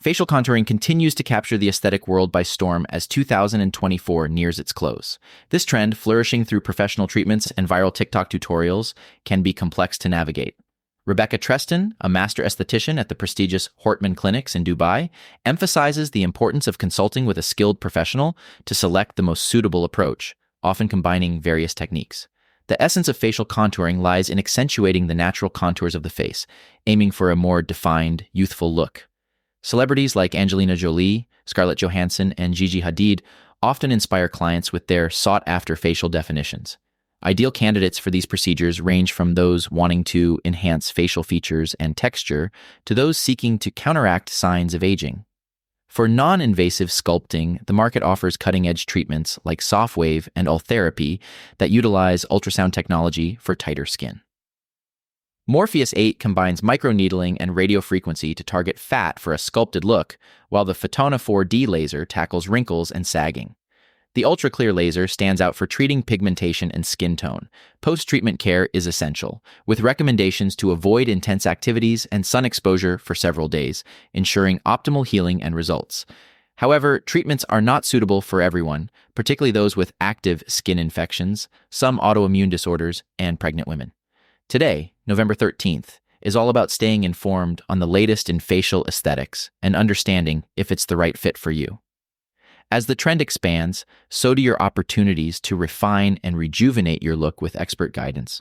Facial contouring continues to capture the aesthetic world by storm as 2024 nears its close. This trend, flourishing through professional treatments and viral TikTok tutorials, can be complex to navigate. Rebecca Treston, a master esthetician at the prestigious Hortman Clinics in Dubai, emphasizes the importance of consulting with a skilled professional to select the most suitable approach, often combining various techniques. The essence of facial contouring lies in accentuating the natural contours of the face, aiming for a more defined, youthful look. Celebrities like Angelina Jolie, Scarlett Johansson, and Gigi Hadid often inspire clients with their sought-after facial definitions. Ideal candidates for these procedures range from those wanting to enhance facial features and texture to those seeking to counteract signs of aging. For non-invasive sculpting, the market offers cutting-edge treatments like soft wave and ultherapy that utilize ultrasound technology for tighter skin. Morpheus 8 combines microneedling and radiofrequency to target fat for a sculpted look, while the Photona 4D laser tackles wrinkles and sagging. The ultra-clear laser stands out for treating pigmentation and skin tone. Post-treatment care is essential, with recommendations to avoid intense activities and sun exposure for several days, ensuring optimal healing and results. However, treatments are not suitable for everyone, particularly those with active skin infections, some autoimmune disorders, and pregnant women. Today, November 13th, is all about staying informed on the latest in facial aesthetics and understanding if it's the right fit for you. As the trend expands, so do your opportunities to refine and rejuvenate your look with expert guidance.